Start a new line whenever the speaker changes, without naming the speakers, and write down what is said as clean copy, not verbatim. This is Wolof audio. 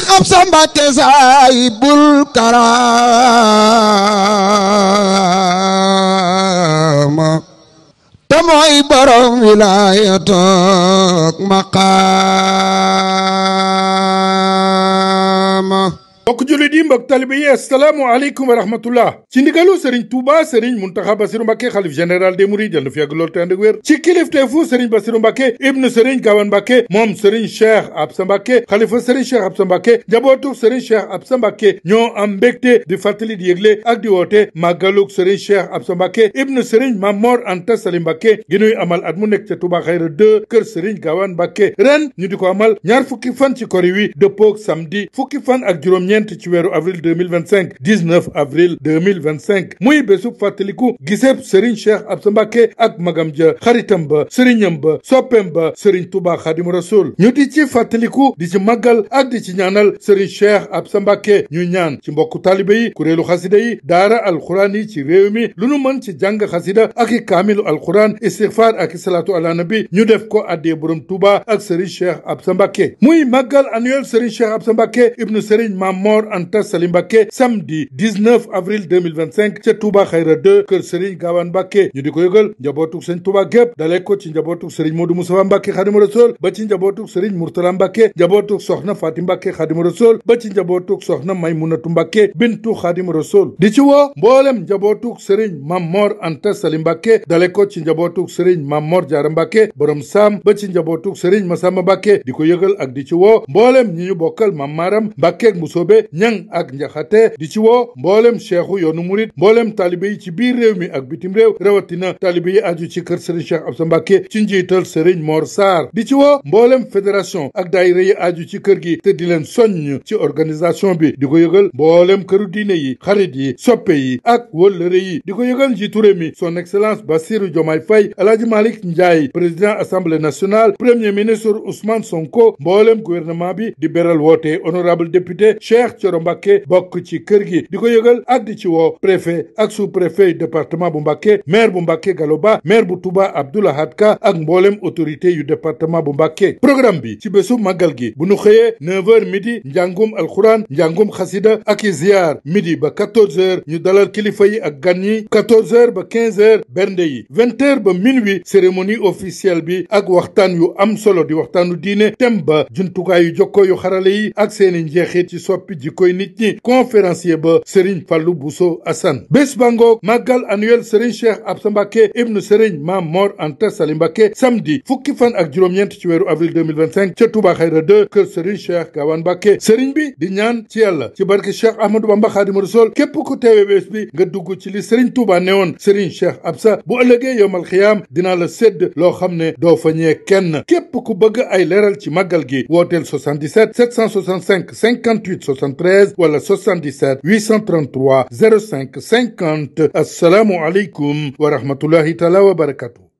Cheikh Absa Mbacké Saahibul Karaama te mooy borom wilaayatu ak maqaama.
mbokk jullit yi mbokk talibe yi assalaamu aleykum wa rahmatullah ci ndigalu Serigne Touba Serigne Mountakha Bassirou Mbacké xalif général des mourides yal na fi yàgg lool te ànd ak wér ci kilifteefu Serigne Bassirou Mbacké ibnu Serigne Gawane Mbacké moom Serigne Cheikh Absa Mbacké xalifa Serigne Cheikh Absa Mbacké njabootu Serigne Cheikh Absa Mbacké ñoo am mbégte di fàttali di yëgle ak di woote màggaluk Serigne Cheikh Absa Mbacké ibnu Serigne Mamor Anta Sali Mbacké gi nuy amal at mu nekk ca Touba Xayra 2 kër Serigne Gawane Mbacké ren ñu di ko amal ñaar fukki fan ci kori wi dëppook samedi fukki fan ak juróom-ñeent ci weeru avril 2025 19 avril 2025 muy bésub fàttaliku giseb Serigne Cheikh Absa Mbacké ak magam ja xaritam ba sëriñam ba soppem ba Serigne Touba Xaadimu Rasuul ñu di ci fàttaliku di ci màggal ak di ci ñaanal Serigne Cheikh Absa Mbacké ñu ñaan ci mbokku taalibe yi kuréelu xasida yi daara alxuraan yi ci réew mi lu nu mën ci jàng xasida ak i kaamilu alxuraan istighfar ak i salaatu ala nabi ñu def ko addee borom Touba ak Serigne Cheikh Absa Mbacké muy màggal annuel Serigne Cheikh Absa Mbacké ibnu Serigne Mamor Anta Sali Mbacké samedi 19 avril 2025 ca Touba Xayra 2 kër Serigne Gawane Mbacké ñu di ko yëgal njabootuk Serigne Touba gépp dalee ko ci njabootuk Serigne Modou Moustapha Mbacké Xaadimu Rasuul ba ci njabootuk Serigne Mourtala Mbacké njabootuk soxna Fatim Mbacké Xaadimu Rasuul ba ci njabootuk soxna Maymunatu Mbacké bintu Xaadimu Rasuul di ci woo mboolem njabootuk Serigne Mamor Anta Sali Mbacké dalee ko ci njabootuk Serigne Mamor Jaara Mbacké borom saam ba ci njabootuk Serigne Massamba Mbacké di ko yëgal ak di ci woo mboolem ñi ñu bokkal Mam Maram Mbacké ak Mbusoobe ñang ak njaxate di ci woo mboolem cheikhu yoonu murit mboolem taalibe yi ci biir réew mi ak bitim réew rawatina taalibe yi aju ci kër Serigne Cheikh Absa Mbacké ci njiital Serigne Mor Sarr di ci woo mboolem fédération ak daayira yi aju ci kër gi te di leen soññ ci organisation bi di ko yëgal mboolem këru diine yi xarit yi soppe yi ak wëllëre yi di ko yëgal njiitu réew mi son excellence Bassirou Diomaye Faye Alhaji Malick Ndiaye président assemblée nationale premier ministre Ousmane Sonko mboolem gouvernement bi di beral woote honorable député Cheikh Thioro Mbacké bokk ci kër gi di ko yëgal ak di ci woo préfet ak sous-préfet département bu Mbacké maire bu Mbacké Gallo Ba maire bu Touba Abdou Lahad Ka ak mboolem autorité yu département bu Mbacké programme bi ci bésu màggal gi bu nu xëyee 9h midi njàngum alxuraan njàngum xasida ak i ziar midi ba 14h ñu dalal kilifa yi ak gan yi 14h ba 15h bernde yi 20h ba minuit cérémonie officielle bi ak waxtaan yu am solo di waxtaanu diine thème ba jumtukaayu jokko yu xarale yi ak seeni njeexit ci soppi jikkoy nit ñi conférencier ba Serigne Fallou Bousso Assane bés bangoog màggal annuel Serigne Cheikh Absa Mbacké ibnu Serigne Mamor Anta Sali Mbacké samedi fukki fan ak juróom-ñeent ci weeru avril 2025 ca Touba Xayra 2 kër Serigne Cheikh Gawane Mbacké Serigne bi di ñaan ci yàlla ci barke Cheikh Ahmadou Bamba Xaadimu Rasuul képp ku teewe bés bi nga dugg ci li Serigne Touba newoon Serigne Cheikh Absa bu ëllëgee yowmal xiyaam dinaa la sédd loo xam ne doo fa ñee kenn képp ku bëgg ay leeral ci màggal gi wooteel 77 765 58 73 wala 77 833 05 50 assalaamu aleykum wa rahmatullahi taala wa barakatuh